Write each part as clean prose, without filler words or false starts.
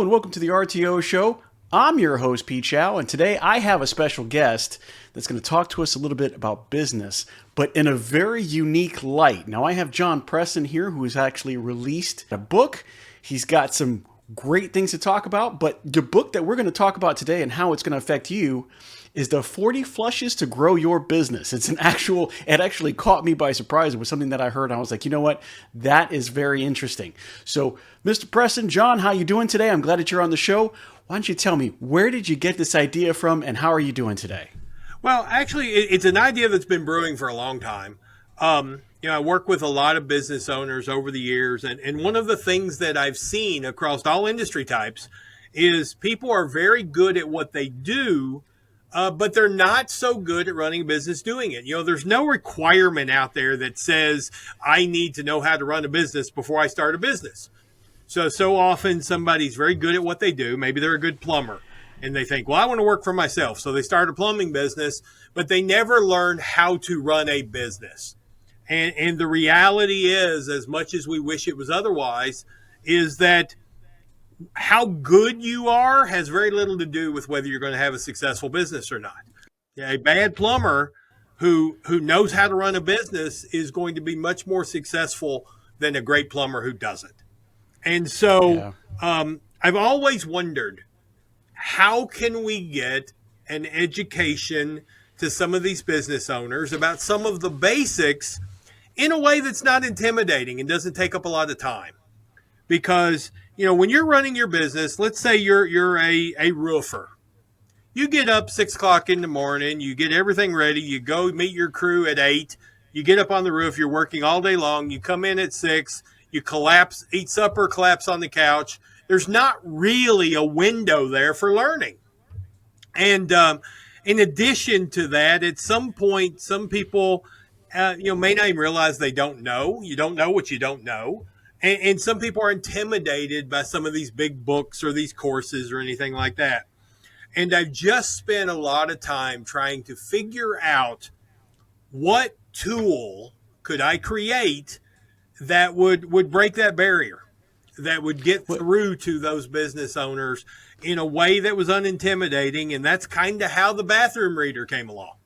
Hello and welcome to the RTO Show. I'm your host, Pete Shau, and today I have a special guest that's going to talk to us a little bit about business, but in a very unique light. Now, I have John Preston here, who has actually released a book. He's got some great things to talk about, but the book that we're going to talk about today and how it's going to affect you is the 40 Flushes to Grow Your Business. It actually caught me by surprise. It was something that I heard, and I was like, you know what? That is very interesting. So, Mr. Preston, John, how you doing today? I'm glad that you're on the show. Why don't you tell me, where did you get this idea from, and how are you doing today? Well, actually, it's an idea that's been brewing for a long time. I work with a lot of business owners over the years, and one of the things that I've seen across all industry types is people are very good at what they do, but they're not so good at running a business doing it. There's no requirement out there that says I need to know how to run a business before I start a business. So often somebody's very good at what they do. Maybe they're a good plumber and they think, well, I want to work for myself. So they start a plumbing business, but they never learn how to run a business. And the reality is, as much as we wish it was otherwise, is that how good you are has very little to do with whether you're going to have a successful business or not. A bad plumber who knows how to run a business is going to be much more successful than a great plumber who doesn't. And so I've always wondered, how can we get an education to some of these business owners about some of the basics in a way that's not intimidating and doesn't take up a lot of time? Because, when you're running your business, let's say you're a roofer. You get up 6 o'clock in the morning, you get everything ready, you go meet your crew at 8, you get up on the roof, you're working all day long, you come in at 6, you collapse, eat supper, collapse on the couch. There's not really a window there for learning. And in addition to that, at some point, some people, may not even realize they don't know. You don't know what you don't know. And some people are intimidated by some of these big books or these courses or anything like that. And I've just spent a lot of time trying to figure out what tool could I create that would break that barrier, that would get through to those business owners in a way that was unintimidating. And that's kind of how the bathroom reader came along.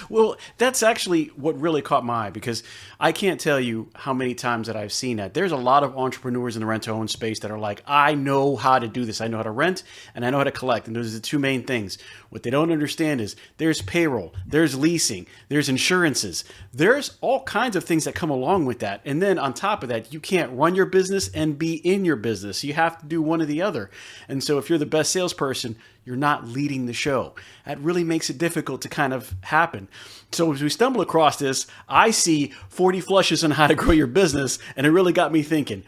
Well, that's actually what really caught my eye, because I can't tell you how many times that I've seen that. There's a lot of entrepreneurs in the rent-to-own space that are like, I know how to do this. I know how to rent and I know how to collect. And those are the two main things. What they don't understand is there's payroll, there's leasing, there's insurances. There's all kinds of things that come along with that. And then on top of that, you can't run your business and be in your business. You have to do one or the other. And so if you're the best salesperson, you're not leading the show. That really makes it difficult to kind of happen. So as we stumble across this, I see 40 Flushes on how to grow your business, and it really got me thinking,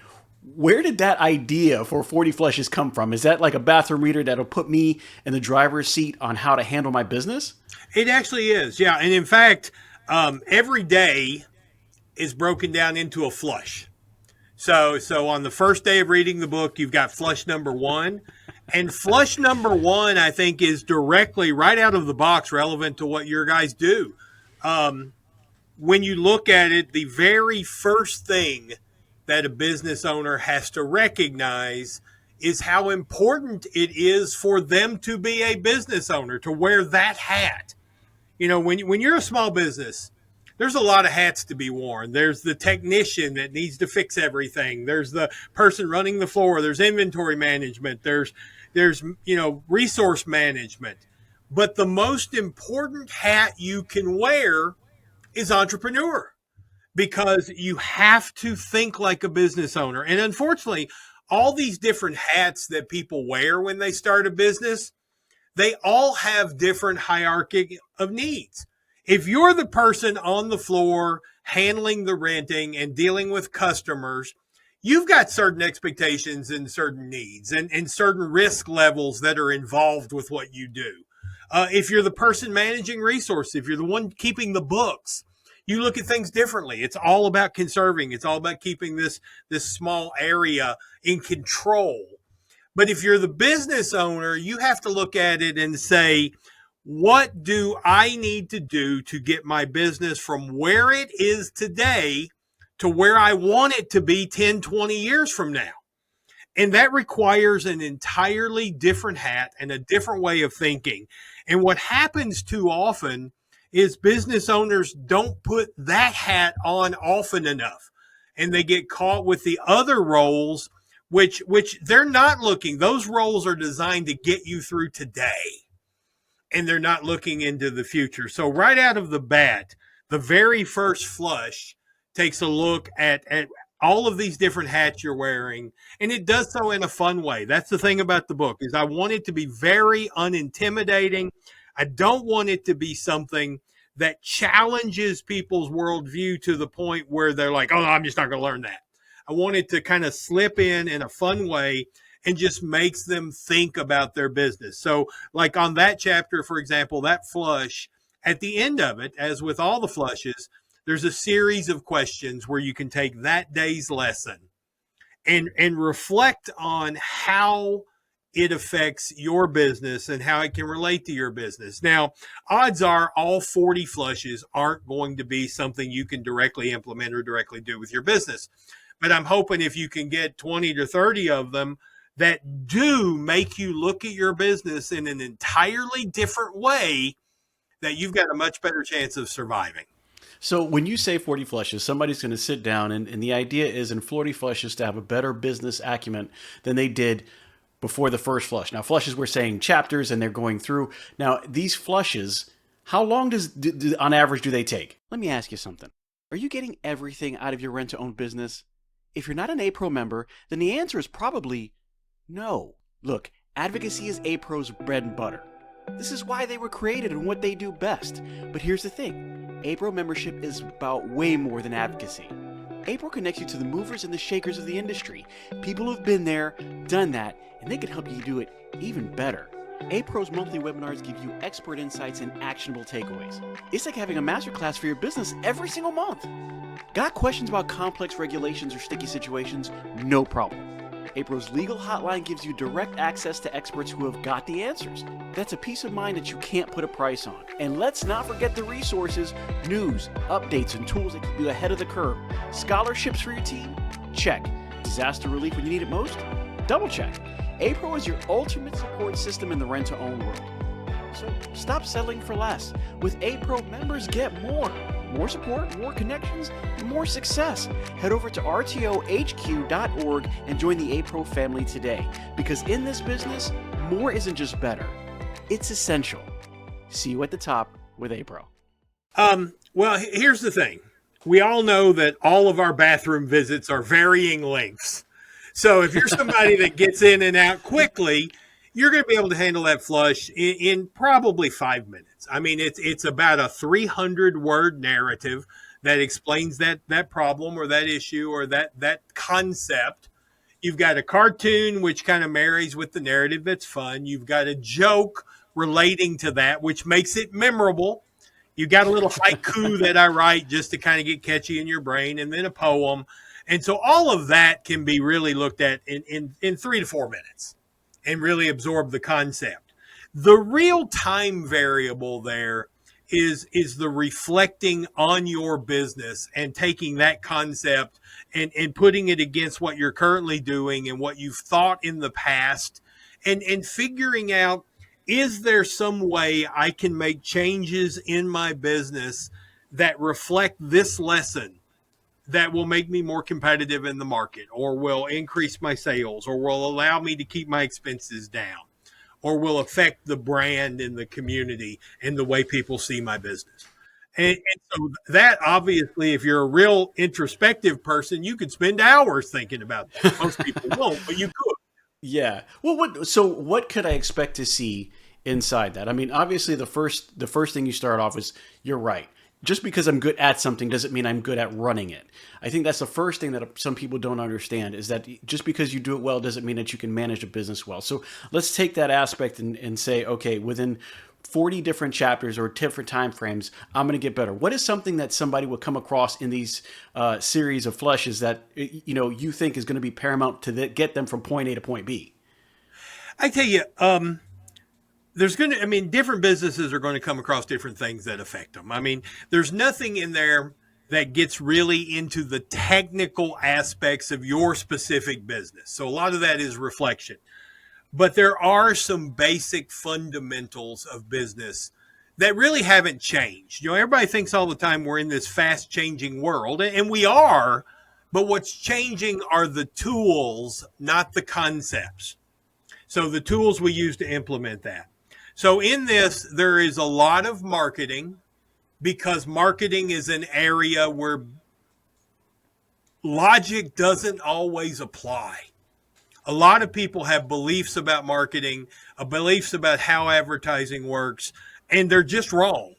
where did that idea for 40 Flushes come from? Is that like a bathroom reader that'll put me in the driver's seat on how to handle my business? It actually is, yeah. And in fact, every day is broken down into a flush. So on the first day of reading the book, you've got flush number 1. And flush number 1, I think, is directly right out of the box relevant to what your guys do. When you look at it, the very first thing that a business owner has to recognize is how important it is for them to be a business owner, to wear that hat. When you're a small business, there's a lot of hats to be worn. There's the technician that needs to fix everything. There's the person running the floor. There's inventory management. There's resource management. But the most important hat you can wear is entrepreneur, because you have to think like a business owner. And unfortunately, all these different hats that people wear when they start a business, they all have different hierarchy of needs. If you're the person on the floor handling the renting and dealing with customers, you've got certain expectations and certain needs and certain risk levels that are involved with what you do. If you're the person managing resources, if you're the one keeping the books, you look at things differently. It's all about conserving. It's all about keeping this small area in control. But if you're the business owner, you have to look at it and say, what do I need to do to get my business from where it is today to where I want it to be 10, 20 years from now? And that requires an entirely different hat and a different way of thinking. And what happens too often is business owners don't put that hat on often enough. And they get caught with the other roles, which they're not looking. Those roles are designed to get you through today. And they're not looking into the future. So right out of the bat, the very first flush takes a look at all of these different hats you're wearing, and it does so in a fun way. That's the thing about the book, is I want it to be very unintimidating. I don't want it to be something that challenges people's worldview to the point where they're like, oh, I'm just not going to learn that. I want it to kind of slip in a fun way and just makes them think about their business. So like on that chapter, for example, that flush, at the end of it, as with all the flushes, there's a series of questions where you can take that day's lesson and reflect on how it affects your business and how it can relate to your business. Now, odds are all 40 flushes aren't going to be something you can directly implement or directly do with your business. But I'm hoping if you can get 20 to 30 of them that do make you look at your business in an entirely different way, that you've got a much better chance of surviving. So when you say 40 flushes, somebody's going to sit down, and the idea is in 40 flushes to have a better business acumen than they did before the first flush. Now, flushes, we're saying chapters, and they're going through. Now, these flushes, how long on average do they take? Let me ask you something. Are you getting everything out of your rent-to-own business? If you're not an A-Pro member, then the answer is probably no. Look, advocacy is A-Pro's bread and butter. This is why they were created and what they do best. But here's the thing. A-Pro membership is about way more than advocacy. A-Pro connects you to the movers and the shakers of the industry. People who've been there, done that, and they can help you do it even better. A-Pro's monthly webinars give you expert insights and actionable takeaways. It's like having a masterclass for your business every single month. Got questions about complex regulations or sticky situations? No problem. A-Pro's legal hotline gives you direct access to experts who have got the answers. That's a peace of mind that you can't put a price on. And let's not forget the resources, news, updates, and tools that keep you ahead of the curve. Scholarships for your team? Check. Disaster relief when you need it most? Double check. A-Pro is your ultimate support system in the rent-to-own world. So stop settling for less. With A-Pro, members get more. More support, more connections, and more success. Head over to rtohq.org and join the A-Pro family today. Because in this business, more isn't just better. It's essential. See you at the top with A-Pro. Well, here's the thing. We all know that all of our bathroom visits are varying lengths. So if you're somebody that gets in and out quickly, you're going to be able to handle that flush in probably 5 minutes. I mean, it's about a 300-word narrative that explains that problem or that issue or that concept. You've got a cartoon, which kind of marries with the narrative that's fun. You've got a joke relating to that, which makes it memorable. You've got a little haiku that I write just to kind of get catchy in your brain, and then a poem. And so all of that can be really looked at in 3 to 4 minutes and really absorb the concept. The real time variable there is the reflecting on your business and taking that concept and putting it against what you're currently doing and what you've thought in the past and figuring out, is there some way I can make changes in my business that reflect this lesson that will make me more competitive in the market, or will increase my sales, or will allow me to keep my expenses down, or will affect the brand in the community and the way people see my business. And so that, obviously, if you're a real introspective person, you could spend hours thinking about that. Most people won't, but you could. Yeah. Well, what could I expect to see inside that? I mean, obviously the first thing you start off is, you're right. Just because I'm good at something doesn't mean I'm good at running it. I think that's the first thing that some people don't understand, is that just because you do it well doesn't mean that you can manage a business well. So let's take that aspect and say, okay, within 40 different chapters or different time frames, I'm going to get better. What is something that somebody would come across in these series of flushes that you think is going to be paramount to get them from point A to point B? I tell you, different businesses are going to come across different things that affect them. I mean, there's nothing in there that gets really into the technical aspects of your specific business. So a lot of that is reflection. But there are some basic fundamentals of business that really haven't changed. Everybody thinks all the time we're in this fast changing world, and we are, but what's changing are the tools, not the concepts. So the tools we use to implement that. So in this, there is a lot of marketing, because marketing is an area where logic doesn't always apply. A lot of people have beliefs about marketing, beliefs about how advertising works, and they're just wrong.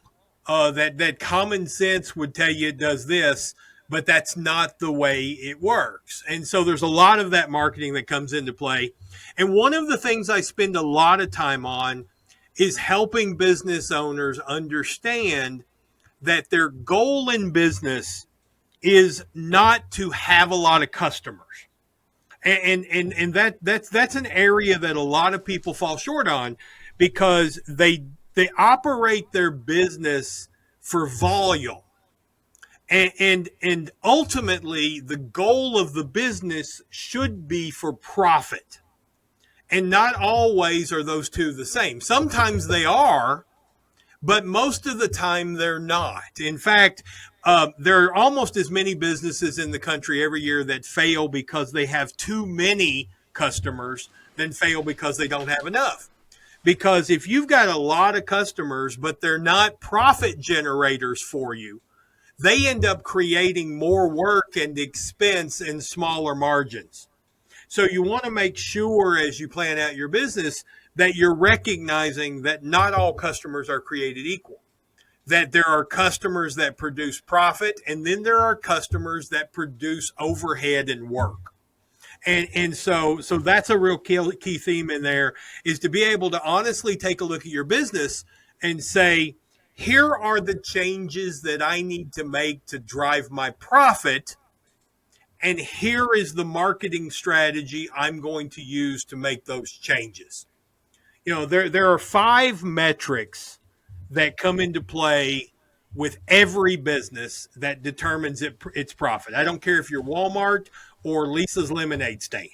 That common sense would tell you it does this, but that's not the way it works. And so there's a lot of that marketing that comes into play. And one of the things I spend a lot of time on is helping business owners understand that their goal in business is not to have a lot of customers. And that's an area that a lot of people fall short on, because they operate their business for volume. And ultimately the goal of the business should be for profit. And not always are those two the same. Sometimes they are, but most of the time they're not. In fact, there are almost as many businesses in the country every year that fail because they have too many customers than fail because they don't have enough. Because if you've got a lot of customers, but they're not profit generators for you, they end up creating more work and expense and smaller margins. So you want to make sure as you plan out your business that you're recognizing that not all customers are created equal, that there are customers that produce profit, and then there are customers that produce overhead and work. And so that's a real key theme in there, is to be able to honestly take a look at your business and say, here are the changes that I need to make to drive my profit, and here is the marketing strategy I'm going to use to make those changes. There are 5 metrics that come into play with every business that determines its profit. I don't care if you're Walmart or Lisa's lemonade stand.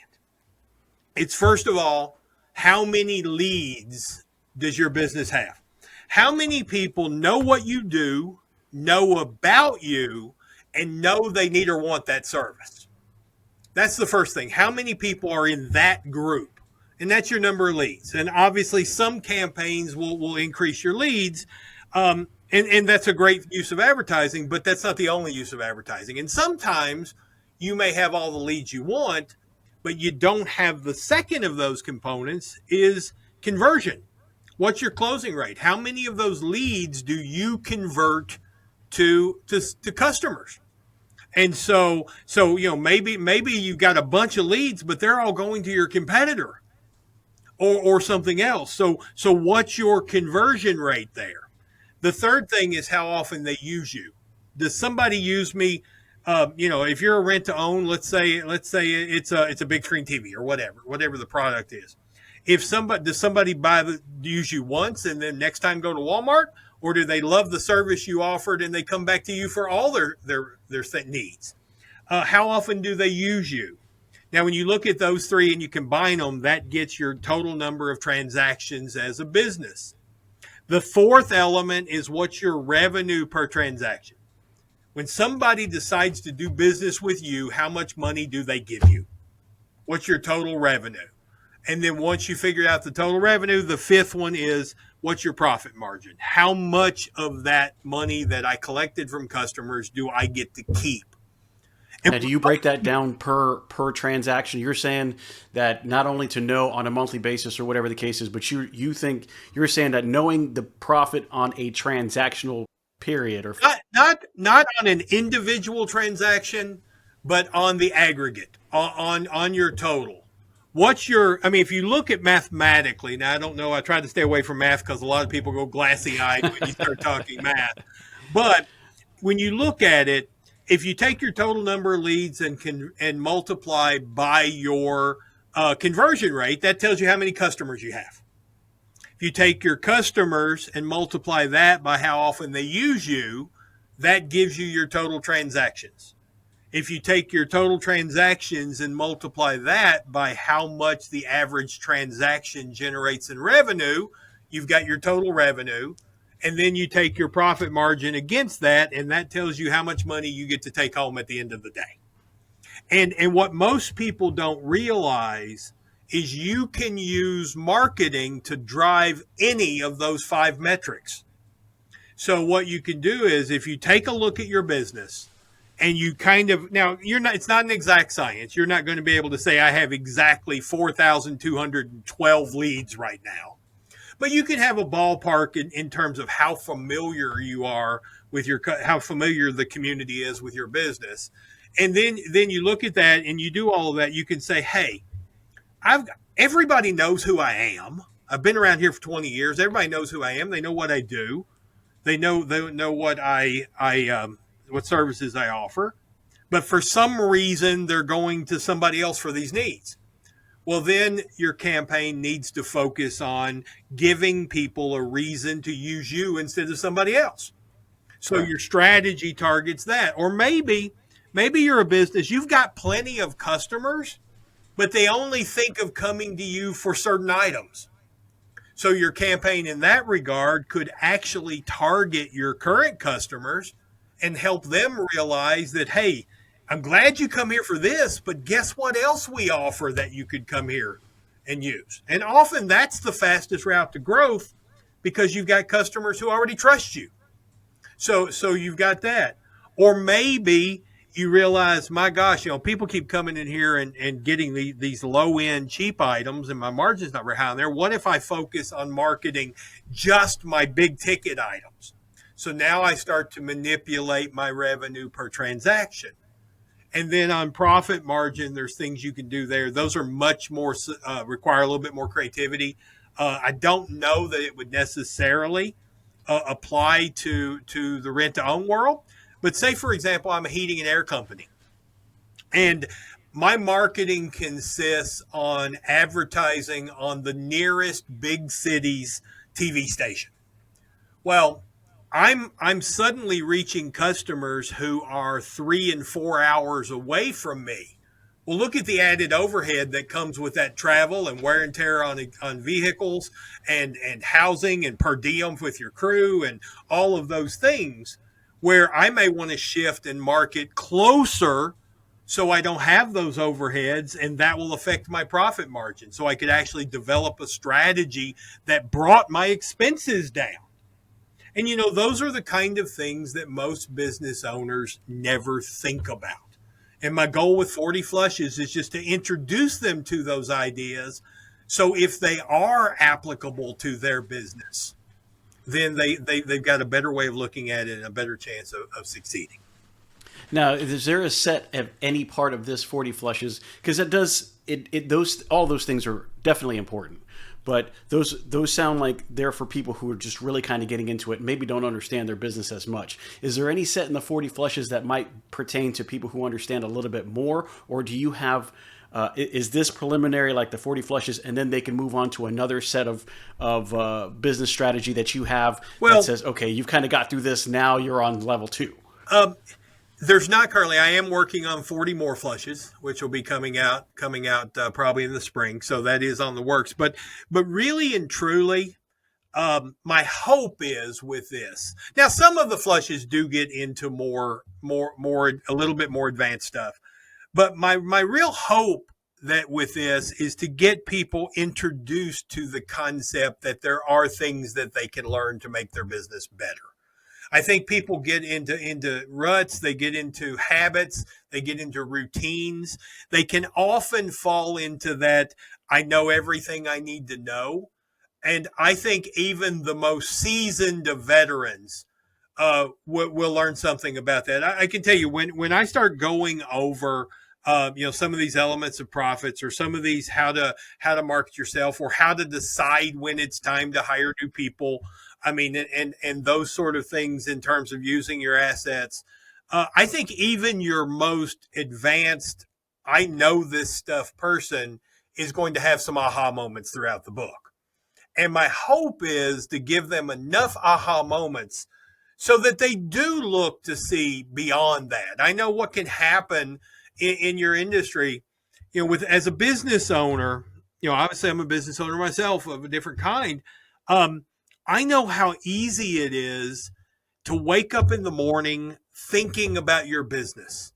It's, first of all, how many leads does your business have? How many people know what you do, know about you, and know they need or want that service? That's the first thing. How many people are in that group? And that's your number of leads. And obviously some campaigns will increase your leads. And that's a great use of advertising, but that's not the only use of advertising. And sometimes you may have all the leads you want, but you don't have the second of those components, is conversion. What's your closing rate? How many of those leads do you convert to customers? And so maybe you've got a bunch of leads, but they're all going to your competitor or something else. So what's your conversion rate there? The third thing is how often they use you. Does somebody use me? If you're a rent to own, let's say it's a big screen TV or whatever the product is. Does somebody use you once and then next time go to Walmart, or do they love the service you offered and they come back to you for all their needs? How often do they use you? Now, when you look at those 3 and you combine them, that gets your total number of transactions as a business. The fourth element is what's your revenue per transaction. When somebody decides to do business with you, how much money do they give you? What's your total revenue? And then once you figure out the total revenue, the fifth one is, what's your profit margin? How much of that money that I collected from customers do I get to keep? Now, do you break that down per transaction? You're saying that not only to know on a monthly basis or whatever the case is, but you're saying that knowing the profit on a transactional period, or not on an individual transaction, but on the aggregate, on your total. If you look at mathematically, now I don't know, I try to stay away from math because a lot of people go glassy-eyed when you start talking math. But when you look at it, if you take your total number of leads and multiply by your conversion rate, that tells you how many customers you have. If you take your customers and multiply that by how often they use you, that gives you your total transactions. If you take your total transactions and multiply that by how much the average transaction generates in revenue, you've got your total revenue. And then you take your profit margin against that, and that tells you how much money you get to take home at the end of the day. And what most people don't realize is you can use marketing to drive any of those 5 metrics. So what you can do is, if you take a look at your business and you kind of, now it's not an exact science. You're not going to be able to say I have exactly 4,212 leads right now. But you can have a ballpark in terms of how familiar you are with how familiar the community is with your business. And then you look at that and you do all of that. You can say, hey, everybody knows who I am. I've been around here for 20 years. Everybody knows who I am. They know what I do. They know what what services I offer. But for some reason, they're going to somebody else for these needs. Well, then your campaign needs to focus on giving people a reason to use you instead of somebody else. So your strategy targets that. Or maybe you're a business, you've got plenty of customers, but they only think of coming to you for certain items. So your campaign in that regard could actually target your current customers and help them realize that, hey, I'm glad you come here for this, but guess what else we offer that you could come here and use? And often that's the fastest route to growth because you've got customers who already trust you. So you've got that. Or maybe you realize, my gosh, people keep coming in here and getting these low-end cheap items and my margin's not very high on there. What if I focus on marketing just my big ticket items? So now I start to manipulate my revenue per transaction. And then on profit margin, there's things you can do there. Those are much more, require a little bit more creativity. I don't know that it would necessarily apply to the rent-to-own world. But say, for example, I'm a heating and air company. And my marketing consists on advertising on the nearest big city's TV station. Well, I'm suddenly reaching customers who are 3 and 4 hours away from me. Well, look at the added overhead that comes with that travel and wear and tear on vehicles and housing and per diem with your crew and all of those things, where I may want to shift and market closer so I don't have those overheads, and that will affect my profit margin. So I could actually develop a strategy that brought my expenses down. And, those are the kind of things that most business owners never think about. And my goal with 40 Flushes is just to introduce them to those ideas. So if they are applicable to their business, then they've got a better way of looking at it and a better chance of succeeding. Now, is there a set of any part of this 40 Flushes? Because all those things are definitely important. But those sound like they're for people who are just really kind of getting into it and maybe don't understand their business as much. Is there any set in the 40 Flushes that might pertain to people who understand a little bit more? Or do you have, is this preliminary like the 40 Flushes and then they can move on to another set of business strategy that you have that says, okay, you've kind of got through this, now you're on level 2? There's not currently. I am working on 40 more Flushes, which will be coming out probably in the spring. So that is on the works. But really and truly, my hope is with this. Now, some of the Flushes do get into more a little bit more advanced stuff. But my real hope that with this is to get people introduced to the concept that there are things that they can learn to make their business better. I think people get into ruts, they get into habits, they get into routines. They can often fall into that, I know everything I need to know. And I think even the most seasoned of veterans will learn something about that. I can tell you, when I start going over some of these elements of profits, or some of these how to market yourself, or how to decide when it's time to hire new people, I mean, and those sort of things in terms of using your assets. I think even your most advanced, I know this stuff person is going to have some aha moments throughout the book. And my hope is to give them enough aha moments so that they do look to see beyond that. I know what can happen in your industry, with as a business owner. Obviously I'm a business owner myself of a different kind. I know how easy it is to wake up in the morning thinking about your business.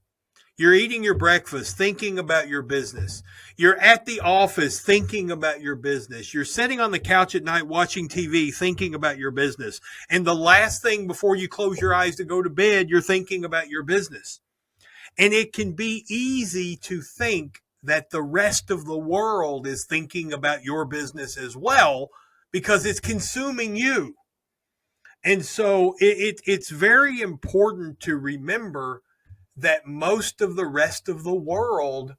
You're eating your breakfast thinking about your business. You're at the office thinking about your business. You're sitting on the couch at night watching TV thinking about your business. And the last thing before you close your eyes to go to bed, you're thinking about your business. And it can be easy to think that the rest of the world is thinking about your business as well because it's consuming you. And so it's very important to remember that most of the rest of the world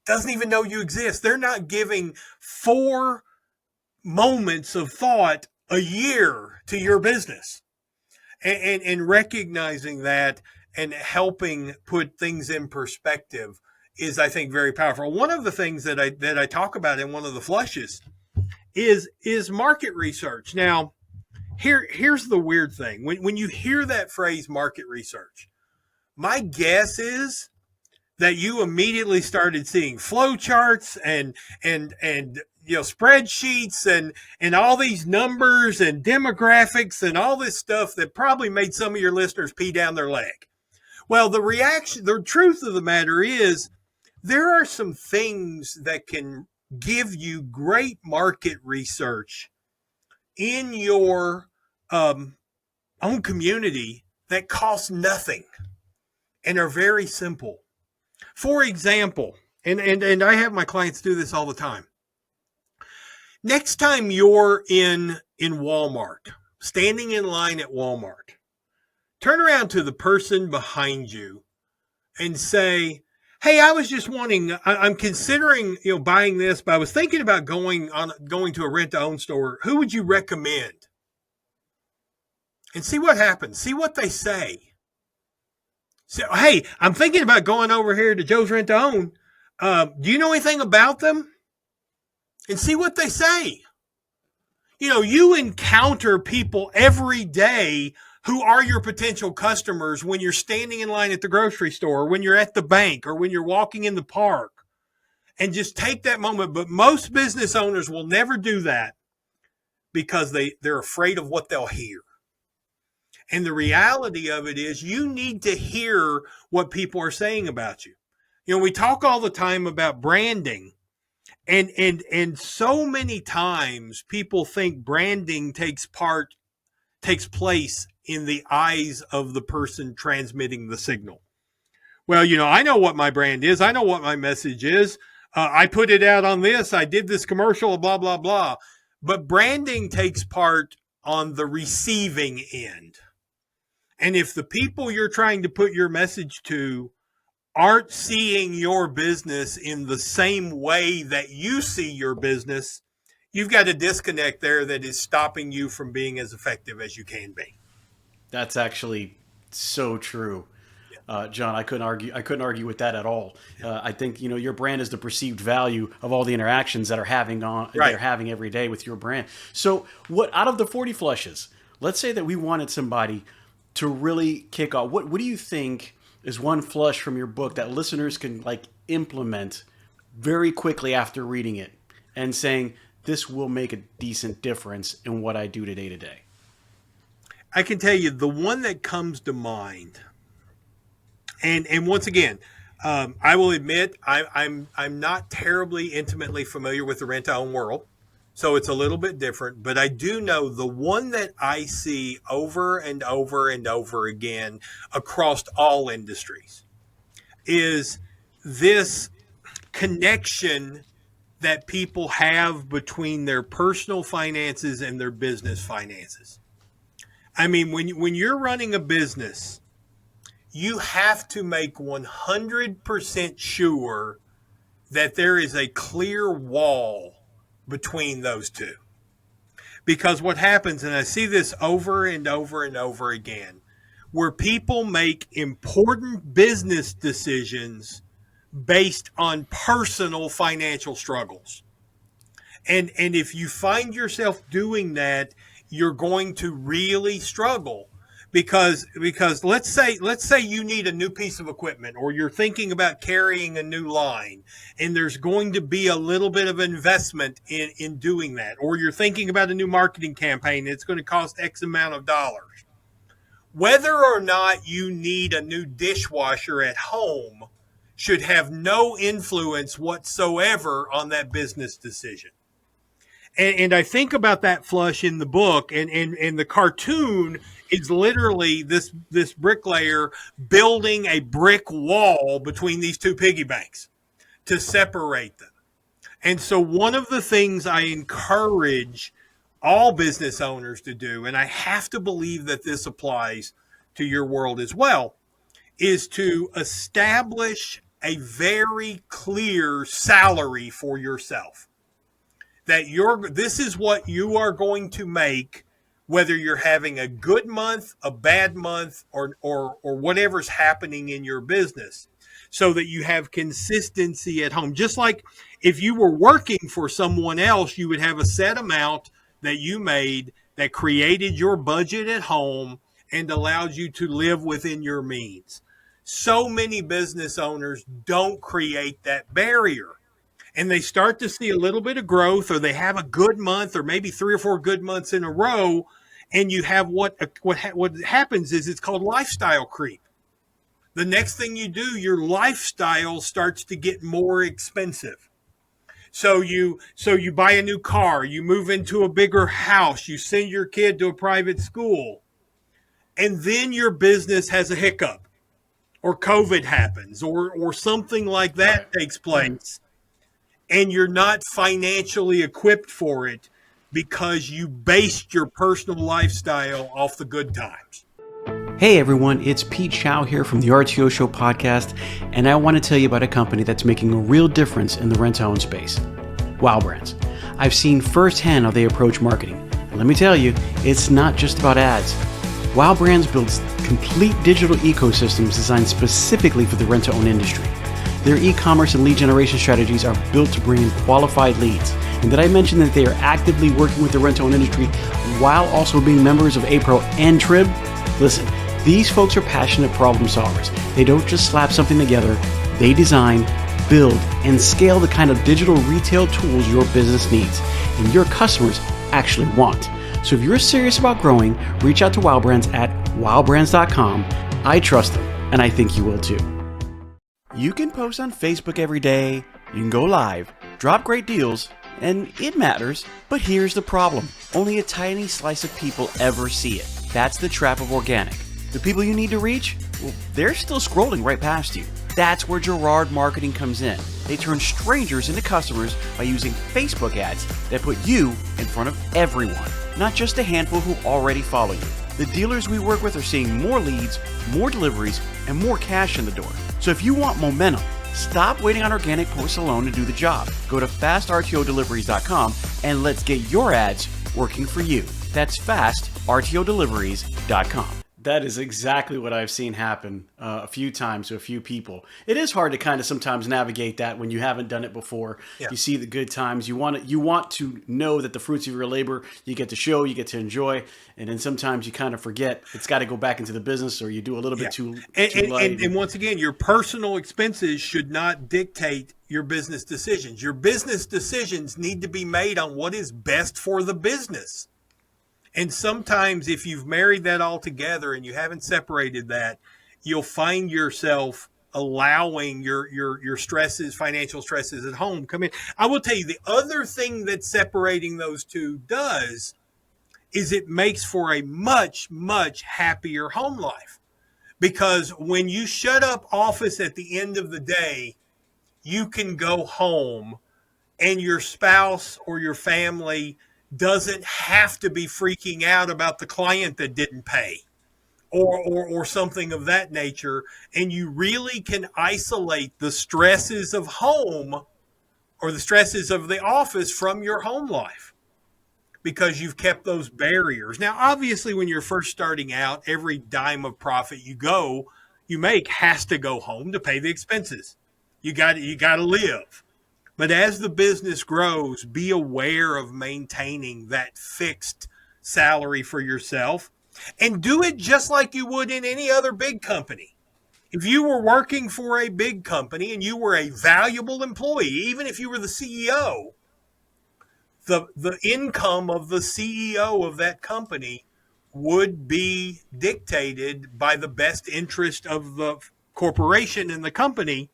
doesn't even know you exist. They're not giving 4 moments of thought a year to your business. And recognizing that and helping put things in perspective is, I think, very powerful. One of the things that I talk about in one of the flushes is market research. Now, here's the weird thing. When you hear that phrase market research, my guess is that you immediately started seeing flow charts and spreadsheets and all these numbers and demographics and all this stuff that probably made some of your listeners pee down their leg. Well, the truth of the matter is there are some things that can give you great market research in your own community that cost nothing and are very simple. For example, and I have my clients do this all the time. Next time you're in Walmart, standing in line at Walmart, turn around to the person behind you and say, "Hey, I was just wanting, I'm considering, buying this, but I was thinking about going to a rent-to-own store. Who would you recommend?" And see what happens. See what they say. So, "Hey, I'm thinking about going over here to Joe's Rent to Own. Do you know anything about them?" And see what they say. You encounter people every day who are your potential customers when you're standing in line at the grocery store, when you're at the bank, or when you're walking in the park. And just take that moment. But most business owners will never do that because they're afraid of what they'll hear. And the reality of it is you need to hear what people are saying about you. We talk all the time about branding, and so many times people think branding takes place in the eyes of the person transmitting the signal. Well, I know what my brand is. I know what my message is. I put it out on this. I did this commercial, blah, blah, blah. But branding takes part on the receiving end. And if the people you're trying to put your message to aren't seeing your business in the same way that you see your business, you've got a disconnect there that is stopping you from being as effective as you can be. That's actually so true. John, I couldn't argue with that at all. I think your brand is the perceived value of all the interactions that are they're having every day with your brand. So, what out of the 40 flushes? Let's say that we wanted somebody to really kick off. What do you think is one flush from your book that listeners can implement very quickly after reading it and saying this will make a decent difference in what I do day to day? I can tell you the one that comes to mind. And once again, I will admit I'm not terribly intimately familiar with the rent-to-own world, so it's a little bit different. But I do know the one that I see over and over and over again across all industries is this connection that people have between their personal finances and their business finances. I mean, when you're running a business, you have to make 100% sure that there is a clear wall between those two. Because what happens, and I see this over and over and over again, where people make important business decisions based on personal financial struggles. And if you find yourself doing that, you're going to really struggle. because let's say you need a new piece of equipment, or you're thinking about carrying a new line, and there's going to be a little bit of investment in doing that, or you're thinking about a new marketing campaign, it's going to cost X amount of dollars. Whether or not you need a new dishwasher at home should have no influence whatsoever on that business decision. And I think about that flush in the book, and the cartoon is literally this bricklayer building a brick wall between these two piggy banks to separate them. And so one of the things I encourage all business owners to do, and I have to believe that this applies to your world as well, is to establish a very clear salary for yourself. That this is what you are going to make, whether you're having a good month, a bad month, or whatever's happening in your business, so that you have consistency at home. Just like if you were working for someone else, you would have a set amount that you made that created your budget at home and allowed you to live within your means. So many business owners don't create that barrier. And they start to see a little bit of growth, or they have a good month, or maybe 3 or 4 good months in a row. And you have what happens is it's called lifestyle creep. The next thing you do, your lifestyle starts to get more expensive. So you buy a new car, you move into a bigger house, you send your kid to a private school, and then your business has a hiccup, or COVID happens, or something like that takes place. And you're not financially equipped for it because you based your personal lifestyle off the good times. Hey everyone, it's Pete Shau here from the RTO Show podcast, and I want to tell you about a company that's making a real difference in the rent-to-own space, Wow Brands. I've seen firsthand how they approach marketing, and let me tell you, it's not just about ads. Wow Brands builds complete digital ecosystems designed specifically for the rent-to-own industry. Their e-commerce and lead generation strategies are built to bring in qualified leads. And did I mention that they are actively working with the rent-to-own industry while also being members of APRO and TRIB? Listen, these folks are passionate problem solvers. They don't just slap something together. They design, build, and scale the kind of digital retail tools your business needs and your customers actually want. So if you're serious about growing, reach out to Wow Brands at wowbrands.com. I trust them, and I think you will too. You can post on Facebook every day, you can go live, drop great deals, and it matters. But here's the problem. Only a tiny slice of people ever see it. That's the trap of organic. The people you need to reach, well, they're still scrolling right past you. That's where Gerard Marketing comes in. They turn strangers into customers by using Facebook ads that put you in front of everyone, not just a handful who already follow you. The dealers we work with are seeing more leads, more deliveries, and more cash in the door. So if you want momentum, stop waiting on organic posts alone to do the job. Go to fastrtodeliveries.com and let's get your ads working for you. That's fastrtodeliveries.com. That is exactly what I've seen happen a few times to a few people. It is hard to kind of sometimes navigate that when you haven't done it before. Yeah. You see the good times. You want to know that the fruits of your labor you get to show, you get to enjoy, and then sometimes you kind of forget it's got to go back into the business, or you do a little bit too light. And once again, your personal expenses should not dictate your business decisions. Your business decisions need to be made on what is best for the business. And sometimes if you've married that all together and you haven't separated that, you'll find yourself allowing your stresses, financial stresses at home come in. I will tell you, the other thing that separating those two does is it makes for a much, much happier home life. Because when you shut up office at the end of the day, you can go home and your spouse or your family doesn't have to be freaking out about the client that didn't pay or something of that nature. And you really can isolate the stresses of home or the stresses of the office from your home life because you've kept those barriers. Now, obviously, when you're first starting out, every dime of profit you make has to go home to pay the expenses. You got to live. But as the business grows, be aware of maintaining that fixed salary for yourself. And do it just like you would in any other big company. If you were working for a big company and you were a valuable employee, even if you were the CEO, the income of the CEO of that company would be dictated by the best interest of the corporation and the company,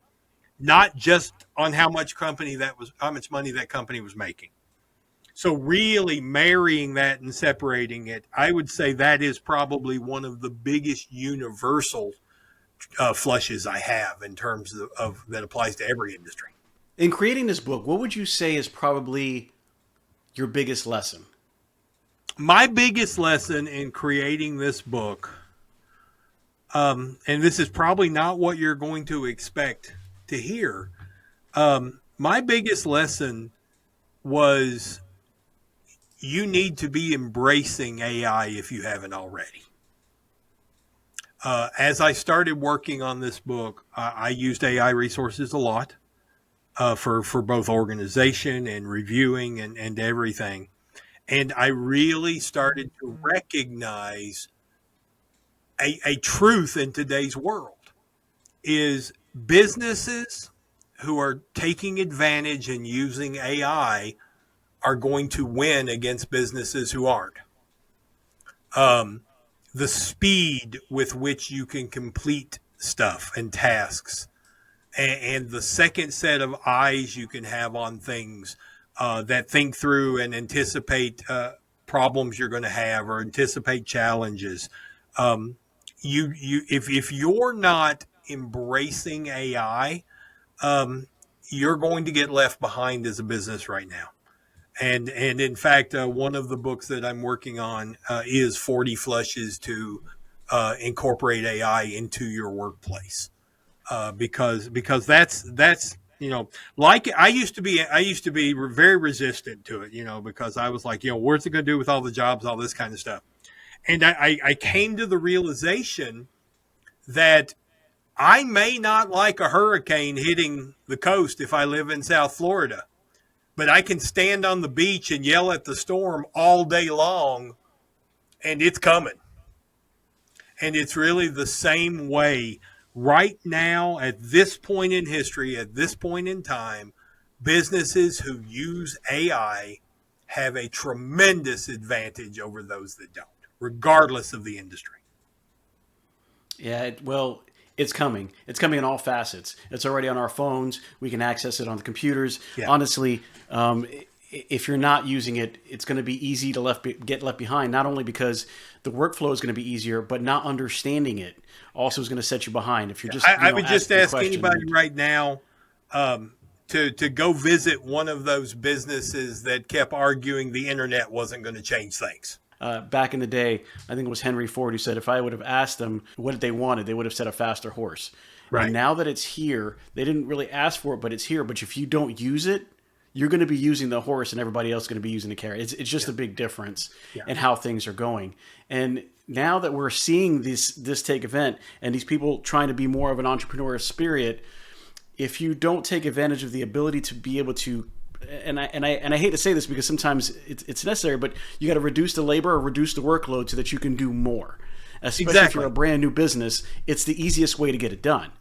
not just on how much money that company was making. So really marrying that and separating it, I would say that is probably one of the biggest universal flushes I have in terms of that applies to every industry. In creating this book, what would you say is probably your biggest lesson? My biggest lesson in creating this book, and this is probably not what you're going to expect to hear, my biggest lesson was you need to be embracing AI if you haven't already. As I started working on this book, I used AI resources a lot for both organization and reviewing and everything. And I really started to recognize a truth in today's world is businesses who are taking advantage and using AI are going to win against businesses who aren't. The speed with which you can complete stuff and tasks and the second set of eyes you can have on things that think through and anticipate problems you're going to have or anticipate challenges. If you're not embracing AI, you're going to get left behind as a business right now. And in fact, one of the books that I'm working on is 40 flushes to incorporate AI into your workplace, because that's like I used to be very resistant to it, because I was like, what's it going to do with all the jobs, all this kind of stuff, and I came to the realization that I may not like a hurricane hitting the coast if I live in South Florida. But I can stand on the beach and yell at the storm all day long, and it's coming. And it's really the same way right now at this point in history, at this point in time, businesses who use AI have a tremendous advantage over those that don't, regardless of the industry. Yeah, it's coming. It's coming in all facets. It's already on our phones. We can access it on the computers. Yeah. Honestly, if you're not using it, it's going to be easy to get left behind, not only because the workflow is going to be easier, but not understanding it also is going to set you behind. If you're just, I would just ask anybody right now to go visit one of those businesses that kept arguing the internet wasn't going to change things. Back in the day, I think it was Henry Ford who said if I would have asked them what they wanted, they would have said a faster horse. Right. And now that it's here, they didn't really ask for it, but it's here. But if you don't use it, you're going to be using the horse and everybody else is going to be using the carrot. It's just a big difference in how things are going. And now that we're seeing this take event and these people trying to be more of an entrepreneurial spirit, if you don't take advantage of the ability to be able to, and I hate to say this because sometimes it's necessary, but you got to reduce the labor or reduce the workload so that you can do more. Especially if you're a brand new business, it's the easiest way to get it done.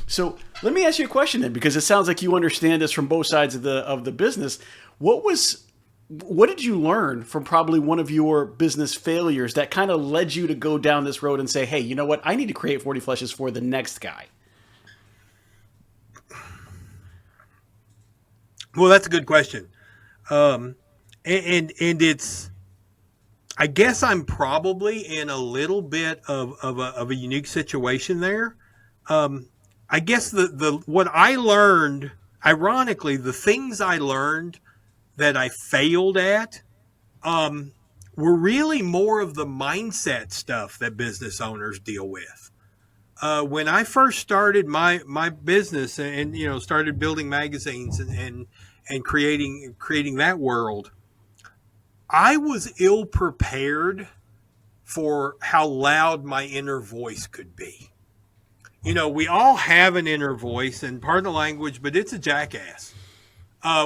So let me ask you a question then, because it sounds like you understand this from both sides of the business. What did you learn from probably one of your business failures that kind of led you to go down this road and say, hey, you know what? I need to create 40 flushes for the next guy. Well, that's a good question. And it's, I guess I'm probably in a little bit of a unique situation there. I guess what I learned, ironically, the things I learned that I failed at were really more of the mindset stuff that business owners deal with. When I first started my business and started building magazines and creating that world, I was ill prepared for how loud my inner voice could be. We all have an inner voice, and pardon the language, but it's a jackass.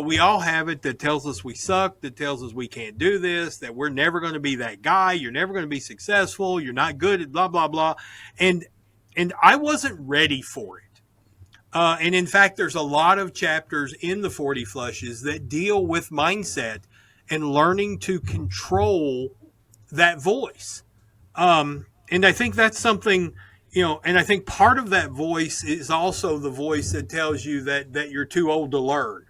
We all have it that tells us we suck, that tells us we can't do this, that we're never going to be that guy, you're never going to be successful, you're not good at blah blah blah, and I wasn't ready for it. And in fact, there's a lot of chapters in the 40 Flushes that deal with mindset and learning to control that voice. And I think that's something, and I think part of that voice is also the voice that tells you that you're too old to learn.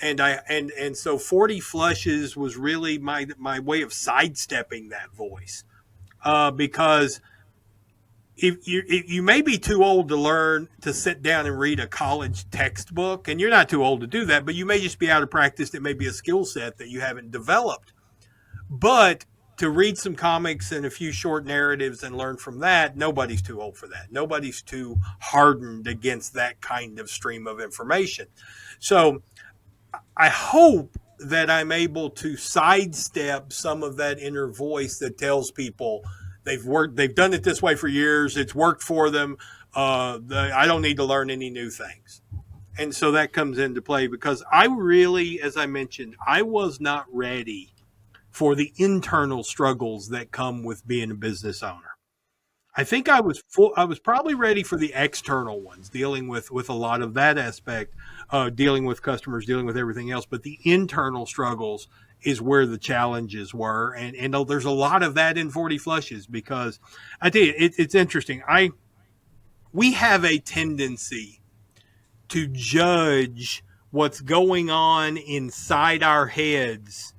And so 40 Flushes was really my way of sidestepping that voice, because if you may be too old to learn to sit down and read a college textbook, and you're not too old to do that, but you may just be out of practice. It may be a skill set that you haven't developed. But to read some comics and a few short narratives and learn from that, nobody's too old for that. Nobody's too hardened against that kind of stream of information. So I hope that I'm able to sidestep some of that inner voice that tells people they've done it this way for years, it's worked for them, I don't need to learn any new things. And so that comes into play, because I really, as I mentioned, I was not ready for the internal struggles that come with being a business owner. I think I was probably ready for the external ones, dealing with a lot of that aspect, dealing with customers, dealing with everything else. But the internal struggles is where the challenges were. And there's a lot of that in 40 Flushes, because I tell you, it's interesting. We have a tendency to judge what's going on inside our heads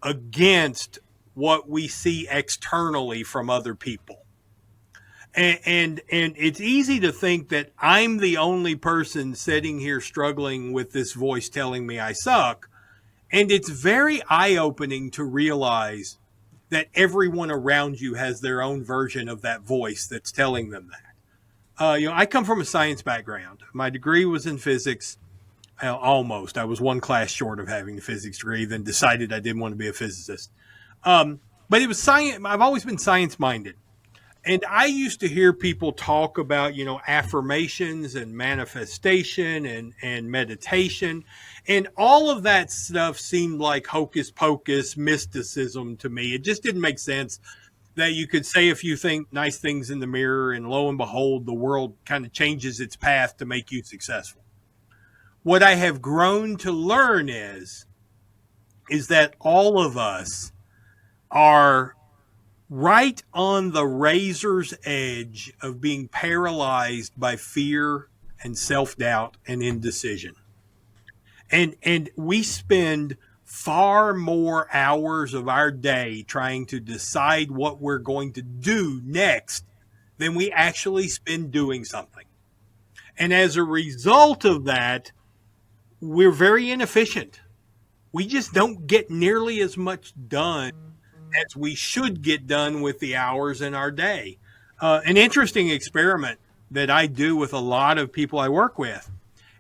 against what we see externally from other people. And it's easy to think that I'm the only person sitting here struggling with this voice telling me I suck. And it's very eye-opening to realize that everyone around you has their own version of that voice that's telling them that. I come from a science background. My degree was in physics. Almost. I was one class short of having a physics degree, then decided I didn't want to be a physicist. But it was science. I've always been science-minded. And I used to hear people talk about, affirmations and manifestation and meditation. And all of that stuff seemed like hocus pocus mysticism to me. It just didn't make sense that you could say a few nice things in the mirror, and lo and behold, the world kind of changes its path to make you successful. What I have grown to learn is that all of us are right on the razor's edge of being paralyzed by fear and self-doubt and indecision. And we spend far more hours of our day trying to decide what we're going to do next than we actually spend doing something. And as a result of that, we're very inefficient. We just don't get nearly as much done as we should get done with the hours in our day. An interesting experiment that I do with a lot of people I work with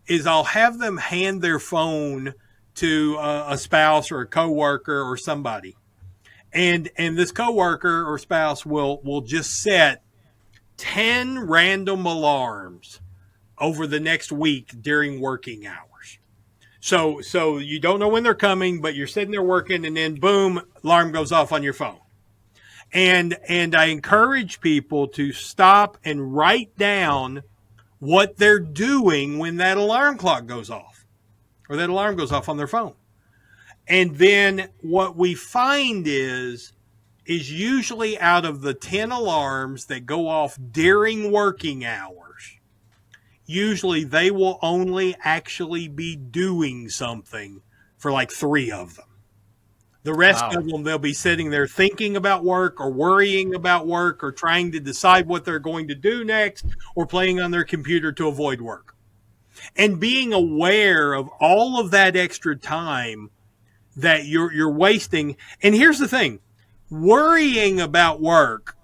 is I'll have them hand their phone to a spouse or a coworker or somebody. And this coworker or spouse will just set 10 random alarms over the next week during working hours. So you don't know when they're coming, but you're sitting there working, and then boom, alarm goes off on your phone. And I encourage people to stop and write down what they're doing when that alarm clock goes off, or that alarm goes off on their phone. And then what we find is usually out of the 10 alarms that go off during working hours, usually they will only actually be doing something for like 3 of them. The rest of them, they'll be sitting there thinking about work, or worrying about work, or trying to decide what they're going to do next, or playing on their computer to avoid work. And being aware of all of that extra time that you're wasting. And here's the thing, worrying about work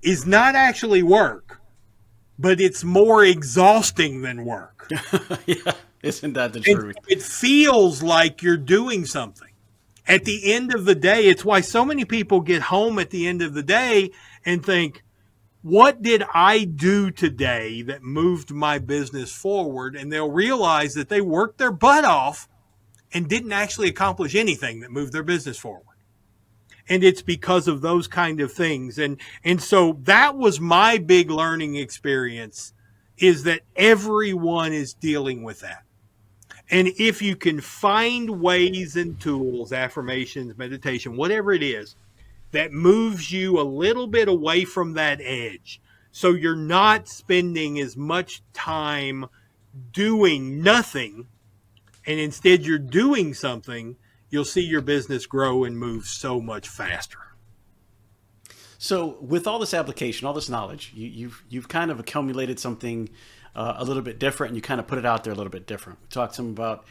is not actually work, but it's more exhausting than work. Yeah, isn't that the truth? It feels like you're doing something. At the end of the day, it's why so many people get home at the end of the day and think, what did I do today that moved my business forward? And they'll realize that they worked their butt off and didn't actually accomplish anything that moved their business forward. And it's because of those kind of things. And so that was my big learning experience, is that everyone is dealing with that. And if you can find ways and tools, affirmations, meditation, whatever it is, that moves you a little bit away from that edge, so you're not spending as much time doing nothing, and instead you're doing something, you'll see your business grow and move so much faster. So with all this application, all this knowledge, you've kind of accumulated something a little bit different, and you kind of put it out there a little bit different. We talked some about,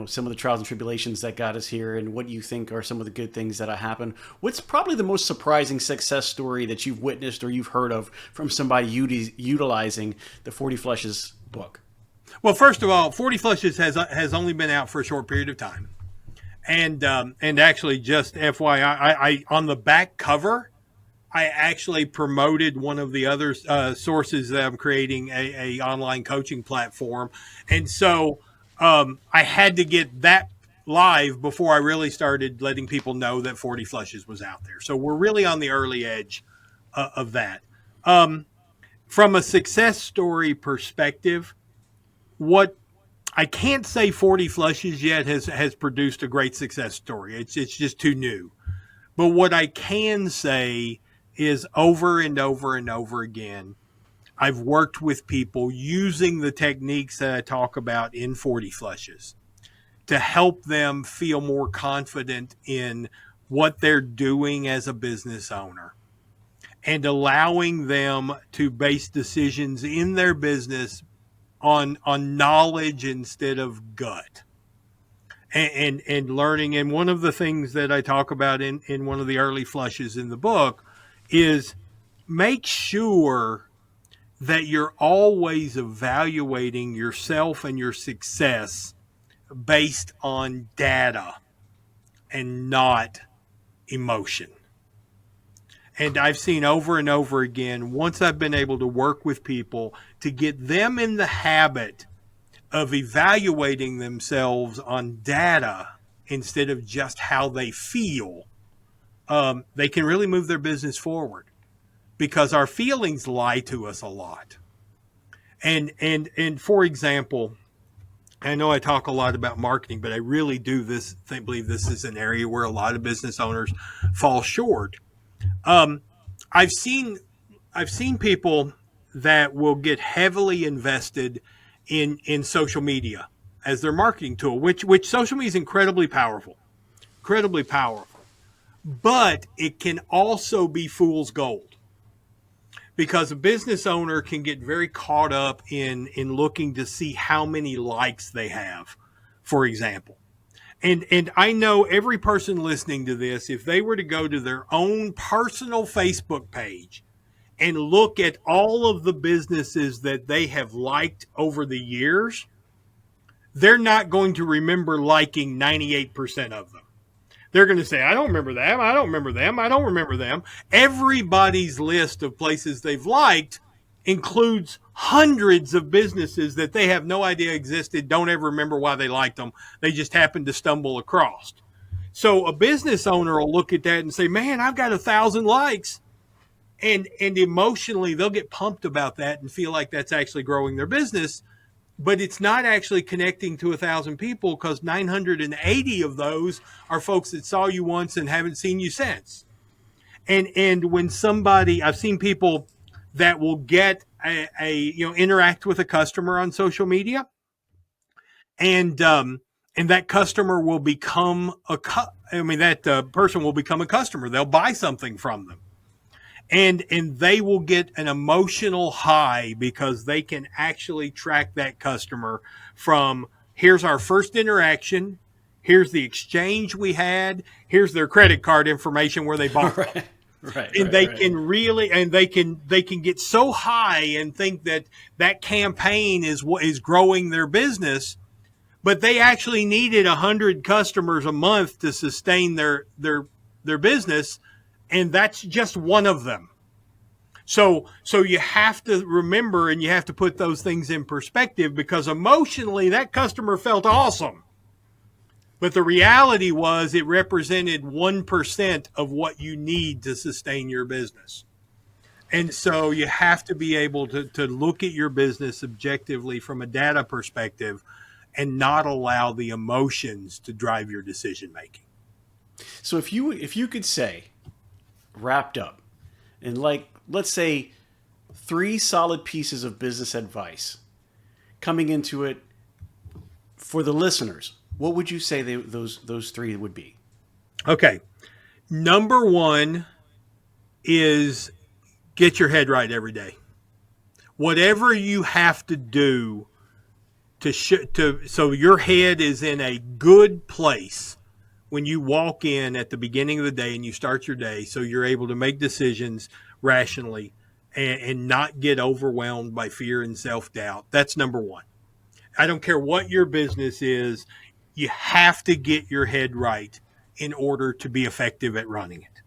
some of the trials and tribulations that got us here, and what you think are some of the good things that have happened. What's probably the most surprising success story that you've witnessed or you've heard of from somebody utilizing the 40 Flushes book? Well, first of all, 40 Flushes has only been out for a short period of time. And actually, just FYI, I on the back cover, I actually promoted one of the other sources that I'm creating, a online coaching platform. And so I had to get that live before I really started letting people know that 40 Flushes was out there. So we're really on the early edge of that. From a success story perspective, what I can't say 40 Flushes yet has produced a great success story. It's just too new. But what I can say is, over and over and over again, I've worked with people using the techniques that I talk about in 40 Flushes to help them feel more confident in what they're doing as a business owner, and allowing them to base decisions in their business on knowledge instead of gut, and learning. And one of the things that I talk about in one of the early Flushes in the book is, make sure that you're always evaluating yourself and your success based on data and not emotion. And I've seen over and over again, once I've been able to work with people to get them in the habit of evaluating themselves on data instead of just how they feel, they can really move their business forward, because our feelings lie to us a lot. And for example, I know I talk a lot about marketing, but I really believe this is an area where a lot of business owners fall short. I've seen people that will get heavily invested in social media as their marketing tool, which social media is incredibly powerful, but it can also be fool's gold, because a business owner can get very caught up in looking to see how many likes they have, for example. And I know every person listening to this, if they were to go to their own personal Facebook page and look at all of the businesses that they have liked over the years, they're not going to remember liking 98% of them. They're going to say, I don't remember them. I don't remember them. I don't remember them. Everybody's list of places they've liked includes hundreds of businesses that they have no idea existed, don't ever remember why they liked them. They just happened to stumble across. So a business owner will look at that and say, man, I've got 1,000 likes. And emotionally, they'll get pumped about that and feel like that's actually growing their business. But it's not actually connecting to 1,000 people, because 980 of those are folks that saw you once and haven't seen you since. And when I've seen people that will get interact with a customer on social media, and that customer will become person will become a customer. They'll buy something from them. And they will get an emotional high, because they can actually track that customer from, here's our first interaction, here's the exchange we had, here's their credit card information where they bought. They can get so high and think that campaign is what is growing their business, but they actually needed 100 customers a month to sustain their business. And that's just one of them. So you have to remember, and you have to put those things in perspective, because emotionally that customer felt awesome. But the reality was it represented 1% of what you need to sustain your business. And so you have to be able to look at your business objectively from a data perspective and not allow the emotions to drive your decision making. So if you could say, wrapped up, in like, let's say, 3 solid pieces of business advice coming into it for the listeners, what would you say those 3 would be? Okay. Number 1 is get your head right every day. Whatever you have to do so your head is in a good place when you walk in at the beginning of the day and you start your day, so you're able to make decisions rationally and not get overwhelmed by fear and self-doubt. That's number 1. I don't care what your business is, you have to get your head right in order to be effective at running it.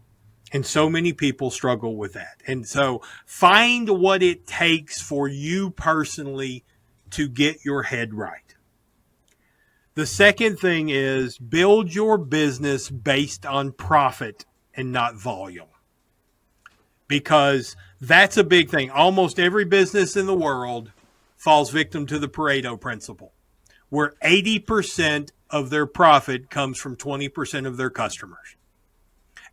And so many people struggle with that. And so find what it takes for you personally to get your head right. The second thing is build your business based on profit and not volume, because that's a big thing. Almost every business in the world falls victim to the Pareto principle, where 80% of their profit comes from 20% of their customers.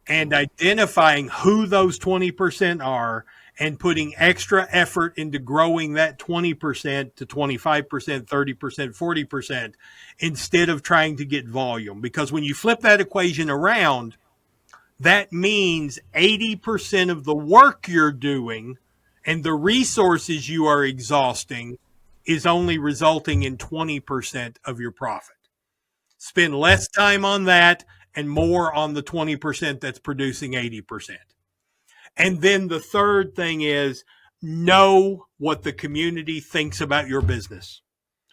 And identifying who those 20% are and putting extra effort into growing that 20% to 25%, 30%, 40%, instead of trying to get volume. Because when you flip that equation around, that means 80% of the work you're doing and the resources you are exhausting is only resulting in 20% of your profit. Spend less time on that and more on the 20% that's producing 80%. And then the third thing is know what the community thinks about your business.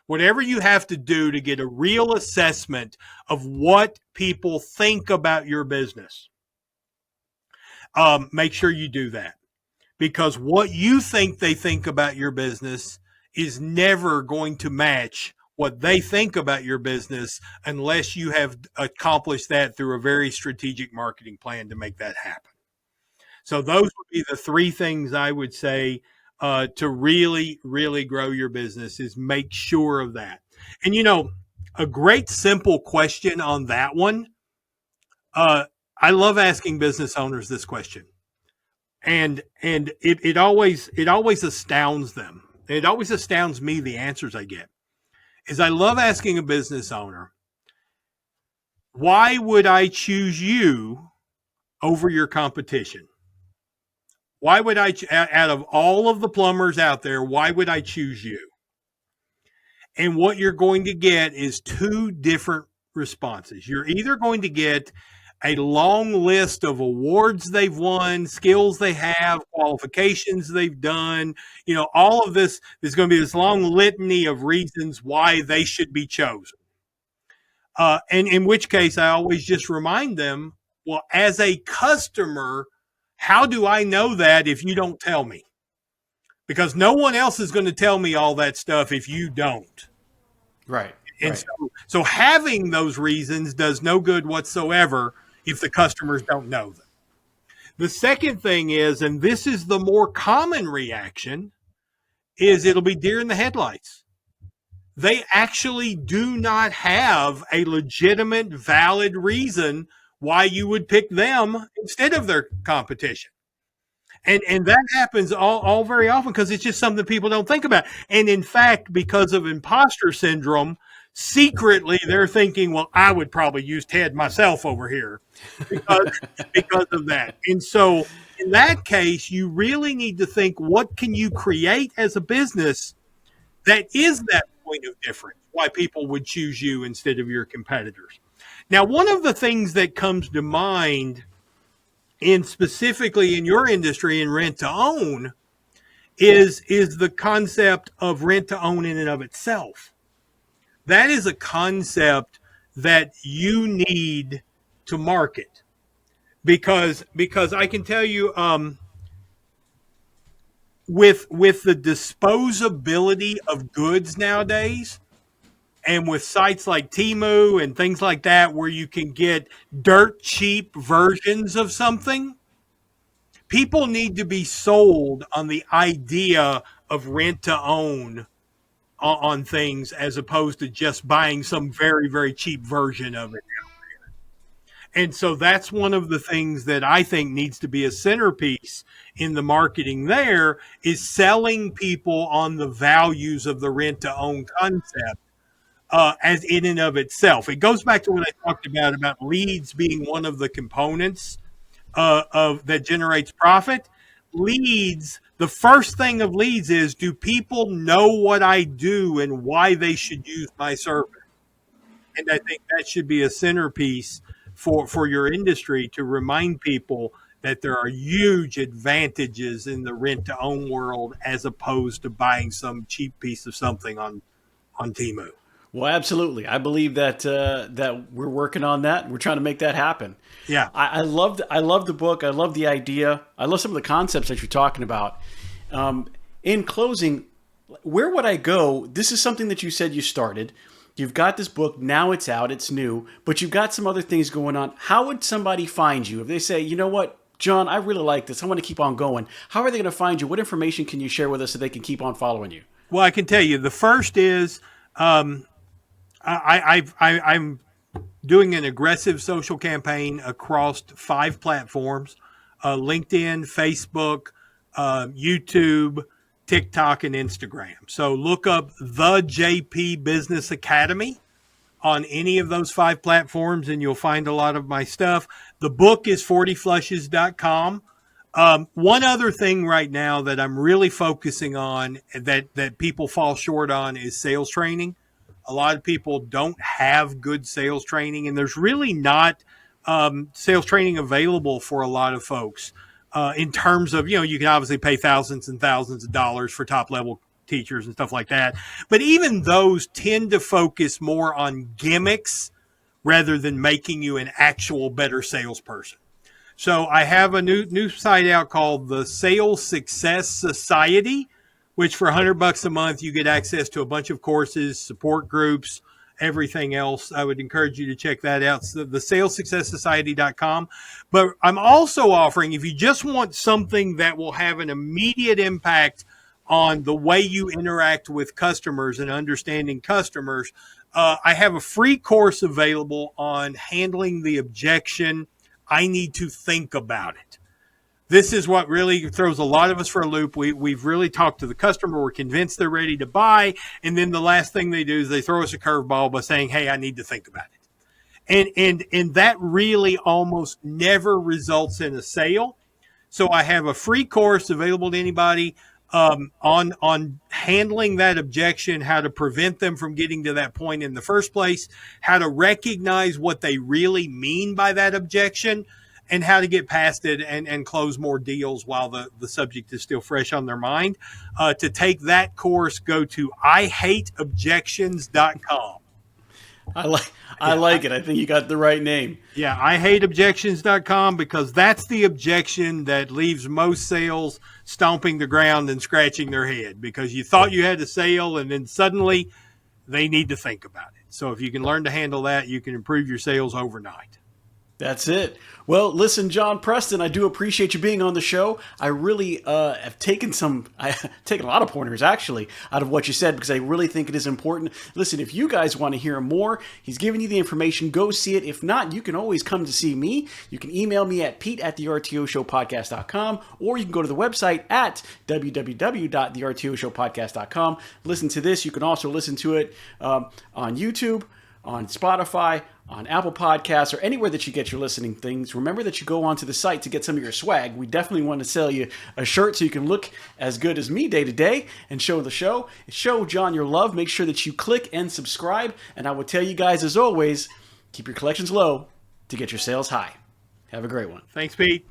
Whatever you have to do to get a real assessment of what people think about your business, make sure you do that. Because what you think they think about your business is never going to match what they think about your business unless you have accomplished that through a very strategic marketing plan to make that happen. So those would be the 3 things I would say to really, really grow your business, is make sure of that. And, a great simple question on that one, I love asking business owners this question. And it always astounds them. It always astounds me, the answers I get. Is I love asking a business owner, why would I choose you over your competition? Why would out of all of the plumbers out there, why would I choose you? And what you're going to get is 2 different responses. You're either going to get a long list of awards they've won, skills they have, qualifications they've done, all of this. There's going to be this long litany of reasons why they should be chosen. And in which case, I always just remind them, well, as a customer, how do I know that if you don't tell me? Because no one else is going to tell me all that stuff if you don't. Right. And so having those reasons does no good whatsoever if the customers don't know them. The second thing is, and this is the more common reaction, is it'll be deer in the headlights. They actually do not have a legitimate, valid reason why you would pick them instead of their competition. And that happens all very often because it's just something people don't think about. And in fact, because of imposter syndrome, secretly they're thinking, well, I would probably use Ted myself over here because of that. And so in that case, you really need to think, what can you create as a business that is that point of difference, why people would choose you instead of your competitors? Now, one of the things that comes to mind specifically in your industry in rent to own is the concept of rent to own in and of itself. That is a concept that you need to market because I can tell you with the disposability of goods nowadays, And with sites like Temu and things like that, where you can get dirt cheap versions of something, people need to be sold on the idea of rent to own on things as opposed to just buying some very, very cheap version of it. And so that's one of the things that I think needs to be a centerpiece in the marketing there is selling people on the values of the rent to own concept as in and of itself. It goes back to what I talked about leads being one of the components of that generates profit. Leads, the first thing of leads is, do people know what I do and why they should use my service? And I think that should be a centerpiece for your industry to remind people that there are huge advantages in the rent to own world as opposed to buying some cheap piece of something on Temu. Well, absolutely. I believe that that we're working on that. We're trying to make that happen. Yeah. I love the book. I love the idea. I love some of the concepts that you're talking about. In closing, where would I go? This is something that you said you started. You've got this book. Now it's out. It's new. But you've got some other things going on. How would somebody find you if they say, you know what, John, I really like this. I want to keep on going. How are they going to find you? What information can you share with us so they can keep on following you? Well, I can tell you. The first is I'm doing an aggressive social campaign across 5 platforms, LinkedIn, Facebook, YouTube, TikTok, and Instagram. So look up the JP Business Academy on any of those 5 platforms, and you'll find a lot of my stuff. The book is 40flushes.com. One other thing right now that I'm really focusing on that people fall short on is sales training. A lot of people don't have good sales training, and there's really not sales training available for a lot of folks in terms of, you can obviously pay thousands and thousands of dollars for top level teachers and stuff like that. But even those tend to focus more on gimmicks rather than making you an actual better salesperson. So I have a new site out called the Sales Success Society, which for $100 a month, you get access to a bunch of courses, support groups, everything else. I would encourage you to check that out. So the salessuccesssociety.com. But I'm also offering, if you just want something that will have an immediate impact on the way you interact with customers and understanding customers, I have a free course available on handling the objection, I need to think about it. This is what really throws a lot of us for a loop. We've really talked to the customer. We're convinced they're ready to buy. And then the last thing they do is they throw us a curveball by saying, hey, I need to think about it. And that really almost never results in a sale. So I have a free course available to anybody on handling that objection, how to prevent them from getting to that point in the first place, how to recognize what they really mean by that objection, and how to get past it and close more deals while the subject is still fresh on their mind. To take that course, go to IHateObjections.com. I like it. I think you got the right name. Yeah, IHateObjections.com, because that's the objection that leaves most sales stomping the ground and scratching their head, because you thought you had a sale and then suddenly they need to think about it. So if you can learn to handle that, you can improve your sales overnight. That's it. Well, listen, John Preston, I do appreciate you being on the show. I really have taken a lot of pointers, actually, out of what you said, because I really think it is important. Listen, if you guys want to hear more, he's giving you the information. Go see it. If not, you can always come to see me. You can email me at pete@thertoshowpodcast.com, or you can go to the website at www.thertoshowpodcast.com. Listen to this. You can also listen to it on YouTube, on Spotify, on Apple Podcasts, or anywhere that you get your listening things. Remember that you go onto the site to get some of your swag. We definitely want to sell you a shirt so you can look as good as me day to day and show John your love. Make sure that you click and subscribe. And I will tell you guys, as always, keep your collections low to get your sales high. Have a great one. Thanks, Pete.